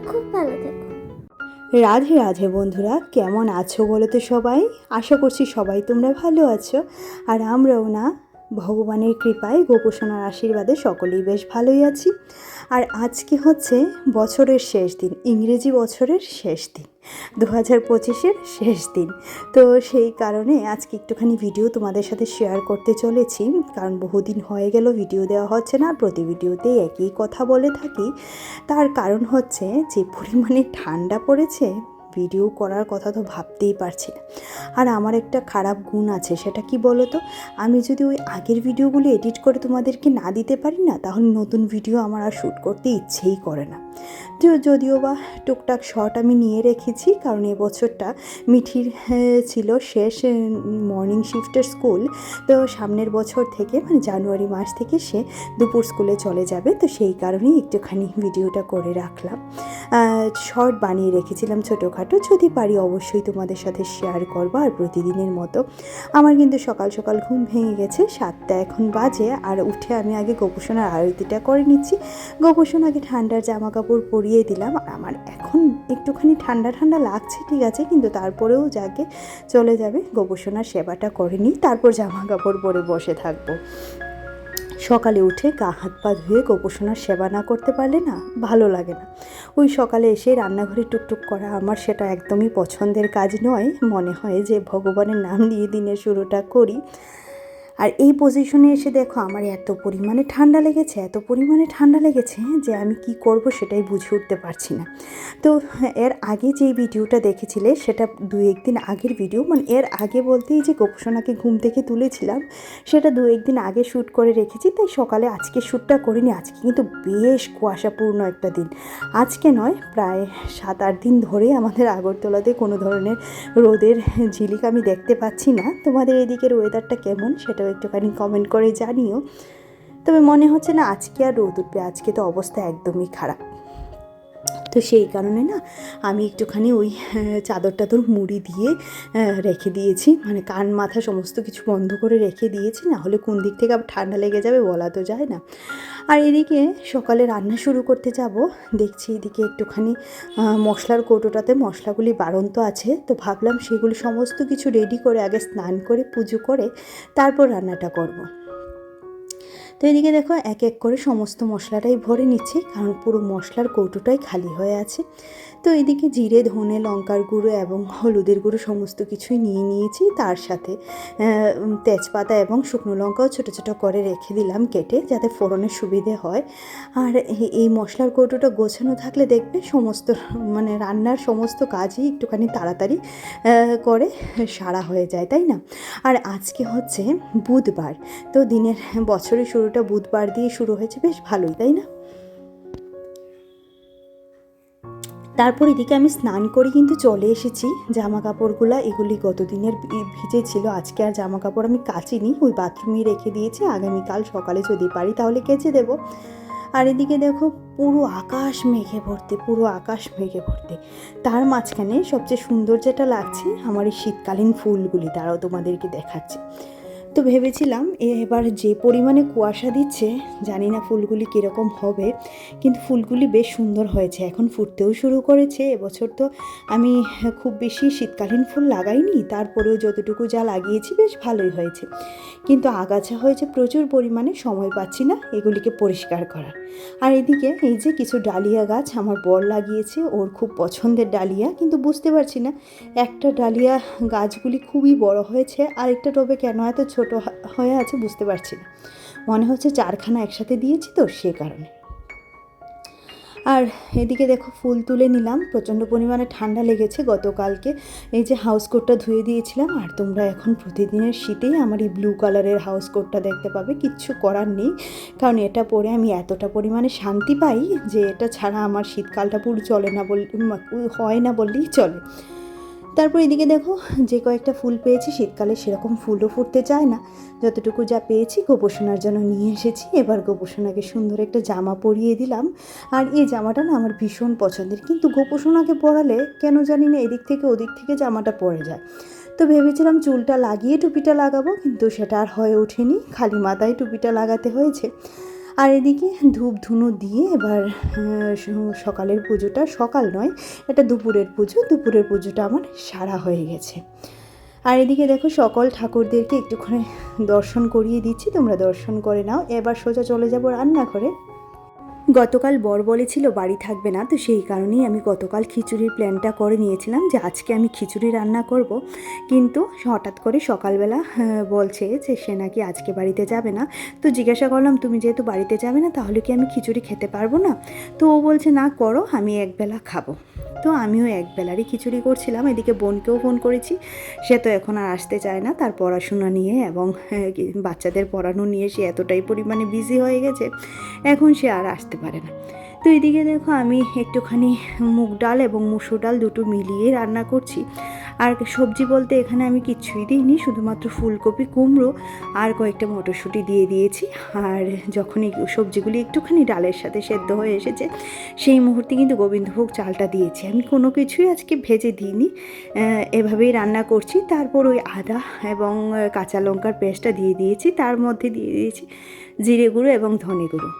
খুব ভালো থেকো। রাধে রাধে বন্ধুরা, কেমন আছো বলো তো সবাই? আশা করছি সবাই তোমরা ভালো আছো। আর আমরাও না, ভগবানের কৃপায় গোপোষণার আশীর্বাদে সকলেই বেশ ভালোই আছি। আর আজকে হচ্ছে বছরের শেষ দিন, ইংরেজি বছরের শেষ দিন, 2025-এর শেষ দিন। তো সেই কারণে আজকে একটুখানি ভিডিও তোমাদের সাথে শেয়ার করতে চলেছি, কারণ বহুদিন হয়ে গেল ভিডিও দেওয়া হচ্ছে না, প্রতি ভিডিওতেই একই কথা বলে থাকি। তার কারণ হচ্ছে যে পরিমাণে ঠান্ডা পড়েছে, ভিডিও করার কথা তো ভাবতেই পারছি না। আর আমার একটা খারাপ গুণ আছে, সেটা কি বলো তো? আমি যদি ওই আগের ভিডিওগুলো এডিট করে তোমাদেরকে না দিতে পারি না, তাহলে নতুন ভিডিও আমার আর শ্যুট করতে ইচ্ছেই করে না। তো যদিও বা টুকটাক শর্ট আমি নিয়ে রেখেছি, কারণ এবছরটা মিঠির ছিল শেষ মর্নিং শিফটের স্কুল। তো সামনের বছর থেকে মানে জানুয়ারি মাস থেকে সে দুপুর স্কুলে চলে যাবে, তো সেই কারণেই একটুখানি ভিডিওটা করে রাখলাম। শর্ট বানিয়ে রেখেছিলাম ছোটোখাটো, যদি পারি অবশ্যই তোমাদের সাথে শেয়ার করবো। আর প্রতিদিনের মতো আমার কিন্তু সকাল সকাল ঘুম ভেঙে গেছে, 7টা এখন বাজে। আর উঠে আমি আগে গোপোষণার আরতিটা করে নিচ্ছি। গোপোষণাকে ঠান্ডার জামা কাপড় পরিয়ে দিলাম। আর আমার এখন একটুখানি ঠান্ডা ঠান্ডা লাগছে, ঠিক আছে, কিন্তু তারপরেও যাকে চলে যাবে, গোপোষণার সেবাটা করে নিই, তারপর জামা কাপড় পরে বসে থাকবো। সকালে উঠে গা হাত পা ধুয়ে গোপোষণার সেবা না করতে পারলে না ভালো লাগে না। ওই সকালে এসে রান্নাঘরে টুকটুক করা আমার সেটা একদমই পছন্দের কাজ নয়। মনে হয় যে ভগবানের নাম দিয়ে দিনের শুরুটা করি। আর এই পজিশনে এসে দেখো আমার এত পরিমাণে ঠান্ডা লেগেছে যে আমি কি করব সেটাই বুঝে উঠতে পারছি না। তো এর আগে যেই ভিডিওটা দেখেছিলে সেটা 2-1 দিন আগের ভিডিও, মানে এর আগে বলতেই যে গোপোষণাকে ঘুম থেকে তুলেছিলাম, সেটা 2-1 দিন আগে শ্যুট করে রেখেছি। তাই সকালে আজকে শ্যুটটা করিনি। আজকে কিন্তু বেশ কুয়াশাপূর্ণ একটা দিন। আজকে নয়, প্রায় 7-8 দিন ধরেই আমাদের আগরতলাতে কোনো ধরনের রোদের ঝিলিক আমি দেখতে পাচ্ছি না। তোমাদের এদিকের ওয়েদারটা কেমন সেটাও একটুখানি কমেন্ট করে জানিও। তবে মনে হচ্ছে না আজকে আর রোদ উঠবে, আজকে তো অবস্থা একদমই খারাপ। তো সেই কারণে না আমি একটুখানি ওই চাদর টাদর মুড়ি দিয়ে রেখে দিয়েছি, মানে কান মাথা সমস্ত কিছু বন্ধ করে রেখে দিয়েছি, না হলে কোন দিক থেকে আবার ঠান্ডা লেগে যাবে বলা তো যায় না। আর এদিকে সকালে রান্না শুরু করতে যাব, দেখছি এদিকে একটুখানি মশলার কৌটোটাতে মশলাগুলি বাড়ন্ত আছে, তো ভাবলাম সেগুলি সমস্ত কিছু রেডি করে আগে স্নান করে পুজো করে তারপর রান্নাটা করব। তো এদিকে দেখো এক এক করে সমস্ত মশলাটাই ভরে নিচ্ছি, কারণ পুরো মশলার কৌটোটাই খালি হয়ে আছে। তো এদিকে জিরে, ধনে, লঙ্কার গুঁড়ো এবং হলুদের গুঁড়ো সমস্ত কিছুই নিয়ে নিয়েছি, তার সাথে তেজপাতা এবং শুকনো লঙ্কাও ছোটো ছোটো করে রেখে দিলাম কেটে, যাতে ফোড়নের সুবিধে হয়। আর এই মশলার কৌটোটা গোছানো থাকলে দেখবে সমস্ত মানে রান্নার সমস্ত কাজই একটুখানি তাড়াতাড়ি করে সারা হয়ে যায়, তাই না? আর আজকে হচ্ছে বুধবার, তো দিনের বছরের শুরুটা বুধবার দিয়ে শুরু হয়েছে, বেশ ভালোই, তাই না? তারপর এদিকে আমি স্নান করে কিন্তু চলে এসেছি। জামা কাপড়গুলো এগুলি গতদিনের ভিজে ছিল, আজকে আর জামা কাপড় আমি কাচিনি, ওই বাথরুমেই রেখে দিয়েছি, আগামীকাল সকালে যদি পারি তাহলে কেচে দেবো। আর এদিকে দেখো পুরো আকাশ মেঘে ভর্তি। তার মাঝখানে সবচেয়ে সুন্দর যেটা লাগছে আমার এই শীতকালীন ফুলগুলি, তারাও তোমাদেরকে দেখাচ্ছি। তো ভেবেছিলাম এবার যে পরিমাণে কুয়াশা দিচ্ছে, জানি না ফুলগুলি কীরকম হবে, কিন্তু ফুলগুলি বেশ সুন্দর হয়েছে, এখন ফুটতেও শুরু করেছে। এবছর তো আমি খুব বেশি শীতকালীন ফুল লাগাইনি, তারপরেও যতটুকু যা লাগিয়েছি বেশ ভালোই হয়েছে, কিন্তু আগাছা হয়েছে প্রচুর পরিমাণে, সময় পাচ্ছি না এগুলিকে পরিষ্কার করার। আর এদিকে এই যে কিছু ডালিয়া গাছ আমার বর লাগিয়েছে, ওর খুব পছন্দের ডালিয়া, কিন্তু বুঝতে পারছি না একটা ডালিয়া গাছগুলি খুবই বড় হয়েছে, আরেকটা টবে কেন এত ছোট হয়ে আছে বুঝতে পারছি না। মনে হচ্ছে 4খানা একসাথে দিয়েছি তো সে কারণে। আর এদিকে দেখো ফুল তুলে নিলাম, প্রচণ্ড পরিমাণে ঠান্ডা লেগেছে গতকালকে, এই যে হাউস কোটটা ধুয়ে দিয়েছিলাম। আর তোমরা এখন প্রতিদিনের শীতেই আমার এই ব্লু কালারের হাউস কোটটা দেখতে পাবে, কিচ্ছু করার নেই, কারণ এটা পরে আমি এতটা পরিমাণে শান্তি পাই যে এটা ছাড়া আমার শীতকালটা পুরো চলে না হয় না বললেই চলে। তারপর এদিকে দেখো যে কয়েকটা ফুল পেয়েছি, শীতকালে সেরকম ফুলও ফুটতে চায় না, যতটুকু যা পেয়েছি গোপোষণার জন্য নিয়ে এসেছি। এবার গোপোষণাকে সুন্দর একটা জামা পরিয়ে দিলাম। আর এই জামাটা না আমার ভীষণ পছন্দের, কিন্তু গোপোষণাকে পরালে কেন জানি না এদিক থেকে ওদিক থেকে জামাটা পরে যায়। তো ভেবেছিলাম চুলটা লাগিয়ে টুপিটা লাগাবো, কিন্তু সেটা আর হয়ে ওঠেনি, খালি মাথায় টুপিটা লাগাতে হয়েছে। আর এদিকে ধূপ ধুনো দিয়ে এবার সকালের পুজোটা, সকাল নয় এটা দুপুরের পুজো, দুপুরের পুজোটা আমার সারা হয়ে গেছে। আর এদিকে দেখো সকল ঠাকুরদেরকে একটুখানি দর্শন করিয়ে দিচ্ছি, তোমরা দর্শন করে নাও। এবার সোজা চলে যাবো রান্নাঘরে। গতকাল বর বলেছিল বাড়ি থাকবে না, তো সেই কারণেই আমি গতকাল খিচুড়ির প্ল্যানটা করে নিয়েছিলাম যে আজকে আমি খিচুড়ি রান্না করব। কিন্তু হঠাৎ করে সকালবেলা বলছে যে সে নাকি আজকে বাড়িতে যাবে না। তো জিজ্ঞাসা করলাম তুমি যেহেতু বাড়িতে যাবে না তাহলে কি আমি খিচুড়ি খেতে পারবো না? তো ও বলছে না করো, আমি একবেলা খাবো। তো আমিও একবেলারই খিচুড়ি করছিলাম। এদিকে বোনকেও ফোন করেছি, সে তো এখন আর আসতে চায় না, তার পড়াশোনা নিয়ে এবং বাচ্চাদের পড়ানো নিয়ে সে এতটাই পরিমাণে বিজি হয়ে গেছে, এখন সে আর আসতে পারে না। তো এদিকে দেখো আমি একটুখানি মুগ ডাল এবং মুসুর ডাল দুটো মিলিয়ে রান্না করছি। আর সবজি বলতে এখানে আমি কিচ্ছুই দিইনি, শুধুমাত্র ফুলকপি, কুমড়ো আর কয়েকটা মটরশুঁটি দিয়ে দিয়েছি। আর যখন এই সবজিগুলি একটুখানি ডালের সাথে সেদ্ধ হয়ে এসেছে সেই মুহূর্তে কিন্তু গোবিন্দভোগ চালটা দিয়েছি। আমি কোনো কিছুই আজকে ভেজে দিইনি, এভাবেই রান্না করছি। তারপর ওই আদা এবং কাঁচা লঙ্কার পেস্টটা দিয়ে দিয়েছি, তার মধ্যে দিয়ে দিয়েছি জিরে গুঁড়ো এবং ধনে গুঁড়ো।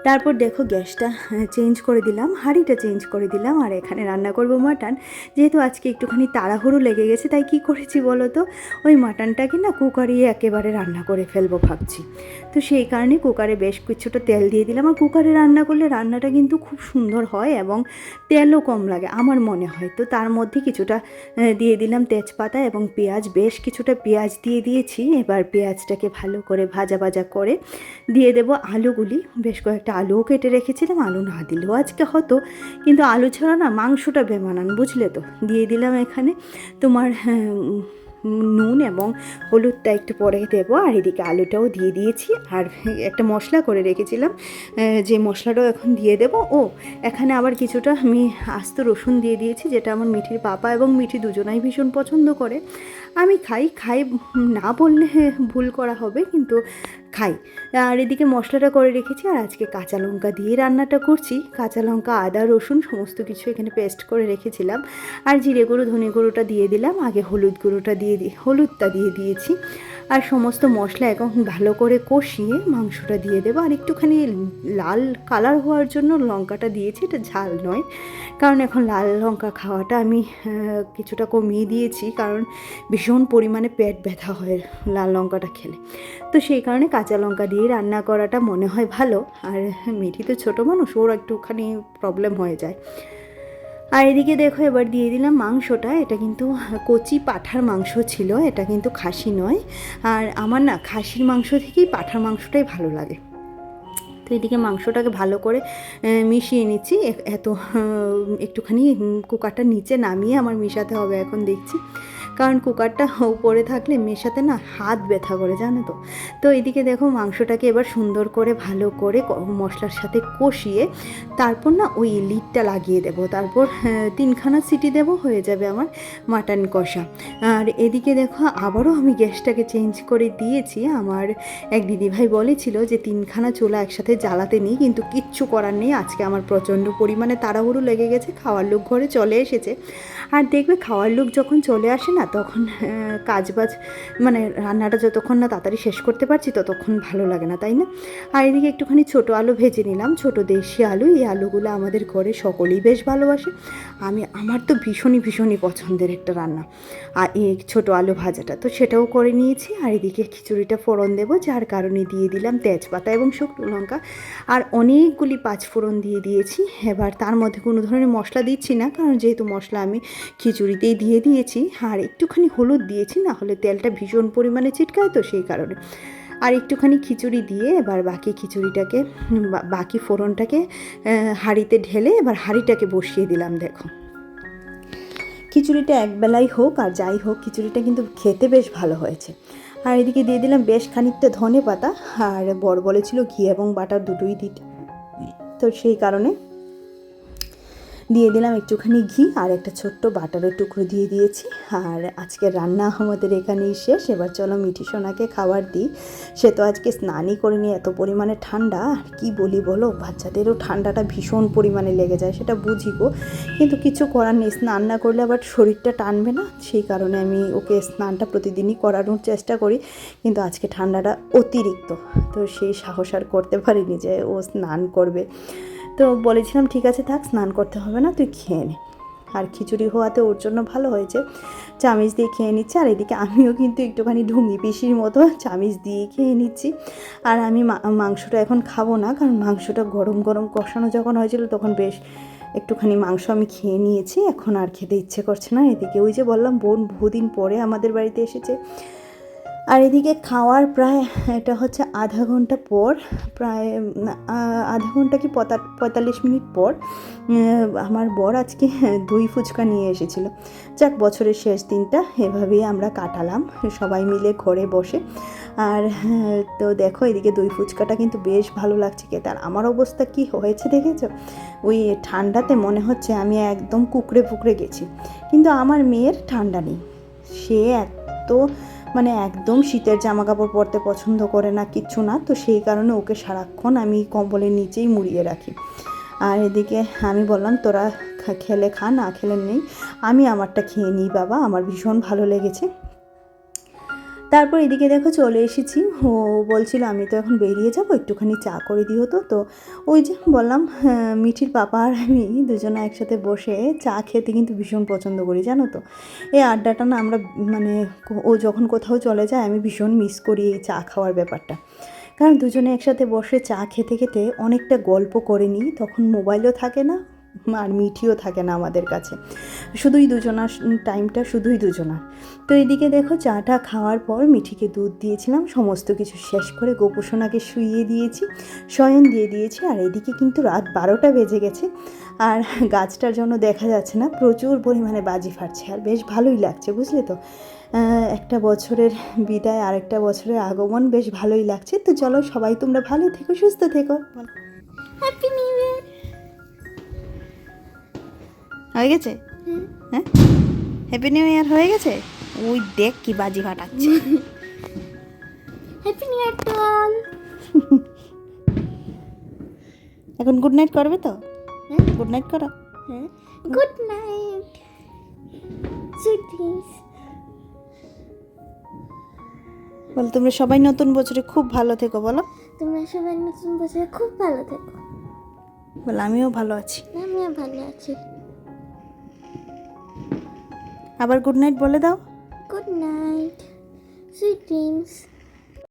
তারপর দেখো গ্যাসটা চেঞ্জ করে দিলাম, হাঁড়িটা চেঞ্জ করে দিলাম। আর এখানে রান্না করব মাটন। যেহেতু আজকে একটুখানি তাড়াহুড়ো লেগে গেছে তাই কি করেছি বলো তো, ওই মাটনটাকে না কুকারে একেবারে রান্না করে ফেলবো ভাবছি। তো সেই কারণে কুকারে বেশ কিছুটা তেল দিয়ে দিলাম। আর কুকারে রান্না করলে রান্নাটা কিন্তু খুব সুন্দর হয় এবং তেলও কম লাগে আমার মনে হয়। তো তার মধ্যে কিছুটা দিয়ে দিলাম তেজপাতা এবং পেঁয়াজ, বেশ কিছুটা পেঁয়াজ দিয়ে দিয়েছি। এবার পেঁয়াজটাকে ভালো করে ভাজা ভাজা করে দিয়ে দেবো আলুগুলি। বেশ কয়েকটা আলুও কেটে রেখেছিলাম, আলু না দিলেও আজকে হতো, কিন্তু আলু ছাড়া না মাংসটা বেমানান, বুঝলে তো। দিয়ে দিলাম এখানে তোমার নুন এবং হলুদটা একটু পরে দেবো। আর এদিকে আলুটাও দিয়ে দিয়েছি। আর একটা মশলা করে রেখেছিলাম, যে মশলাটাও এখন দিয়ে দেবো। ও এখানে আবার কিছুটা আমি আস্ত রসুন দিয়ে দিয়েছি, যেটা আমার মিঠির পাপা এবং মিঠি দুজনাই ভীষণ পছন্দ করে। আমি খাই না বললে ভুল করা হবে, কিন্তু খাই। আর এদিকে মশলাটা করে রেখেছি। আর আজকে কাঁচা লঙ্কা দিয়ে রান্নাটা করছি, কাঁচা লঙ্কা, আদা, রসুন সমস্ত কিছু এখানে পেস্ট করে রেখেছিলাম। আর জিরে গুঁড়ো, ধনে গুঁড়োটা দিয়ে দিলাম, আগে হলুদটা দিয়ে দিয়েছি। আর সমস্ত মশলা এখন ভালো করে কষিয়ে মাংসটা দিয়ে দেবো। আর একটুখানি লাল কালার হওয়ার জন্য লঙ্কাটা দিয়েছি, এটা ঝাল নয়, কারণ এখন লাল লঙ্কা খাওয়াটা আমি কিছুটা কমিয়ে দিয়েছি, কারণ ভীষণ পরিমাণে পেট ব্যথা হয় লাল লঙ্কাটা খেলে। তো সেই কারণে কাঁচা লঙ্কা দিয়ে রান্না করাটা মনে হয় ভালো। আর মিঠি তো ছোটো মানুষ, ওর একটুখানি প্রবলেম হয়ে যায়। আর এদিকে দেখো এবার দিয়ে দিলাম মাংসটা। এটা কিন্তু কচি পাঁঠার মাংস ছিল, এটা কিন্তু খাসি নয়। আর আমার না খাসির মাংস থেকেই পাঁঠার মাংসটাই ভালো লাগে। তো এদিকে মাংসটাকে ভালো করে মিশিয়ে নিচ্ছি। একটুখানি কুকারটা নিচে নামিয়ে আমার মেশাতে হবে এখন দেখছি, কারণ কুকারটা উপরে থাকলে মেশাতে না হাত ব্যথা করে, জানো তো। তো এদিকে দেখো মাংসটাকে এবার সুন্দর করে ভালো করে মশলার সাথে কষিয়ে তারপর না ওই লিডটা লাগিয়ে দেবো। তারপর 3খানা সিটি দেবো, হয়ে যাবে আমার মাটন কষা। আর এদিকে দেখো আবারও আমি গ্যাসটাকে চেঞ্জ করে দিয়েছি। আমার এক দিদিভাই বলেছিল যে 3খানা চুলা একসাথে জ্বালাতে নেই, কিন্তু কিচ্ছু করার নেই, আজকে আমার প্রচণ্ড পরিমাণে তাড়াহুড়ো লেগে গেছে, খাওয়ার লোক ঘরে চলে এসেছে। আর দেখবে খাওয়ার লোক যখন চলে আসে না তখন কাজবাজ মানে রান্নাটা যতক্ষণ না তাড়াতাড়ি শেষ করতে পারছি ততক্ষণ ভালো লাগে না, তাই না? আর এদিকে একটুখানি ছোটো আলু ভেজে নিলাম, ছোটো দেশি আলু। এই আলুগুলো আমাদের ঘরে সকলেই বেশ ভালোবাসে, আমার তো ভীষণই পছন্দের একটা রান্না আর এই ছোটো আলু ভাজাটা, তো সেটাও করে নিয়েছি। আর এদিকে খিচুড়িটা ফোড়ন দেবো, যার কারণে দিয়ে দিলাম তেজপাতা এবং শুকনো লঙ্কা আর অনেকগুলি পাঁচফোড়ন দিয়ে দিয়েছি। এবার তার মধ্যে কোনো ধরনের মশলা দিচ্ছি না, কারণ যেহেতু মশলা আমি খিচুড়িতেই দিয়ে দিয়েছি। আর একটুখানি হলুদ দিয়েছি, না হলে তেলটা ভীষণ পরিমাণে ছিটকায়, তো সেই কারণে। আর একটুখানি খিচুড়ি দিয়ে এবার বাকি ফোড়নটাকে হাঁড়িতে ঢেলে এবার হাঁড়িটাকে বসিয়ে দিলাম। দেখো খিচুড়িটা একবেলাই হোক আর যাই হোক, খিচুড়িটা কিন্তু খেতে বেশ ভালো হয়েছে। আর এদিকে দিয়ে দিলাম বেশ খানিকটা ধনে পাতা। আর বর বলেছিল ঘি এবং বাটার দুটোই দিতে, তো সেই কারণে দিয়ে দিলাম একটুখানি ঘি আর একটা ছোট্ট বাটারের টুকরো দিয়ে দিয়েছি। আর আজকে রান্না আমাদের এখানেই শেষ। এবার চলো মিঠি সোনাকে খাবার দিই। সে তো আজকে স্নানই করেনি, এত পরিমাণে ঠান্ডা। আর কি বলি বলো, বাচ্চাদেরও ঠান্ডাটা ভীষণ পরিমাণে লেগে যায়, সেটা বুঝি গো, কিন্তু কিছু করার নেই। স্নান না করলে আবার শরীরটা টানবে না, সেই কারণে আমি ওকে স্নানটা প্রতিদিনই করানোর চেষ্টা করি। কিন্তু আজকে ঠান্ডাটা অতিরিক্ত, তো সেই সাহস আর করতে পারিনি যে ও স্নান করবে। তো বলেছিলাম ঠিক আছে থাক, স্নান করতে হবে না, তুই খেয়ে নে। আর খিচুড়ি হওয়াতে ওর জন্য ভালো হয়েছে, চামিচ দিয়ে খেয়ে নিচ্ছে। আর এদিকে আমিও কিন্তু একটুখানি ঢুঙ্গি পিসির মতো চামিচ দিয়ে খেয়ে নিচ্ছি। আর আমি মাংসটা এখন খাবো না, কারণ মাংসটা গরম গরম কষানো যখন হয়েছিল তখন বেশ একটুখানি মাংস আমি খেয়ে নিয়েছি, এখন আর খেতে ইচ্ছে করছে না। এদিকে ওই যে বললাম বোন বহুদিন পরে আমাদের বাড়িতে এসেছে। আর এদিকে খাওয়ার প্রায় এটা হচ্ছে আধা ঘন্টা পর, প্রায় আধা ঘন্টা কি 45 মিনিট পর আমার বর আজকে দই ফুচকা নিয়ে এসেছিল। যাক, বছরের শেষ দিনটা এভাবেই আমরা কাটালাম সবাই মিলে ঘরে বসে। আর তো দেখো এদিকে দই ফুচকাটা কিন্তু বেশ ভালো লাগছে খেতে। আর আমার অবস্থা কি হয়েছে দেখেছো, ওই ঠান্ডাতে মনে হচ্ছে আমি একদম কুকড়ে ফুকড়ে গেছি। কিন্তু আমার মেয়ের ঠান্ডা নেই, সে এত মানে একদম শীতের জামা কাপড় পরতে পছন্দ করে না, কিচ্ছু না। তো সেই কারণে ওকে সারাক্ষণ আমি কম্বলের নিচেই মুড়িয়ে রাখি। আর এদিকে আমি বললাম তোরা খেলে খা, না খেলে নেই, আমি আমারটা খেয়ে নিই বাবা, আমার ভীষণ ভালো লেগেছে। তারপর এদিকে দেখো চলে এসেছি। ও বলছিল আমি তো এখন বেরিয়ে যাব, একটুখানি চা করে দিও। তো ওই যে বললাম মিঠির পাপা আর আমি দুজনে একসাথে বসে চা খেতে কিন্তু ভীষণ পছন্দ করি, জানো তো। এই আড্ডাটা না আমরা মানে ও যখন কোথাও চলে যায় আমি ভীষণ মিস করি এই চা খাওয়ার ব্যাপারটা। কারণ দুজনে একসাথে বসে চা খেতে খেতে অনেকটা গল্প করে নিই, তখন মোবাইলও থাকে না আর মিঠিও থাকে না আমাদের কাছে, শুধুই দুজনার টাইমটা, শুধুই দুজনার। তো এদিকে দেখো চাটা খাওয়ার পর মিঠিকে দুধ দিয়েছিলাম, সমস্ত কিছু শেষ করে গোপুসোনাকে শুইয়ে দিয়েছি, শয়ন দিয়ে দিয়েছি। আর এদিকে কিন্তু রাত 12টা বেজে গেছে। আর গাছটার জন্য দেখা যাচ্ছে না, প্রচুর পরিমাণে বাজি ফাটছে, আর বেশ ভালোই লাগছে, বুঝলে তো। একটা বছরের বিদায় আর একটা বছরের আগমন, বেশ ভালোই লাগছে। তো চলো সবাই তোমরা ভালো থেকো, সুস্থ থেকো। হ্যাপি নিউ ইয়ার হয়ে গেছে, হ্যাঁ হ্যাপি নিউ ইয়ার হয়ে গেছে। ওই দেখ কি বাজি ফাটাচ্ছে। Happy new year to all. এখন গুড নাইট করবে তো? হ্যাঁ গুড নাইট করো। হ্যাঁ গুড নাইট সুইট ড্রিমস। বলো তোমরা সবাই নতুন বছরে খুব ভালো থেকো। বলো তোমরা সবাই নতুন বছরে খুব ভালো থেকো। বলো আমিও ভালো আছি। আমিও ভালো আছি। আবার গুড নাইট বলে দাও। Good night sweet dreams.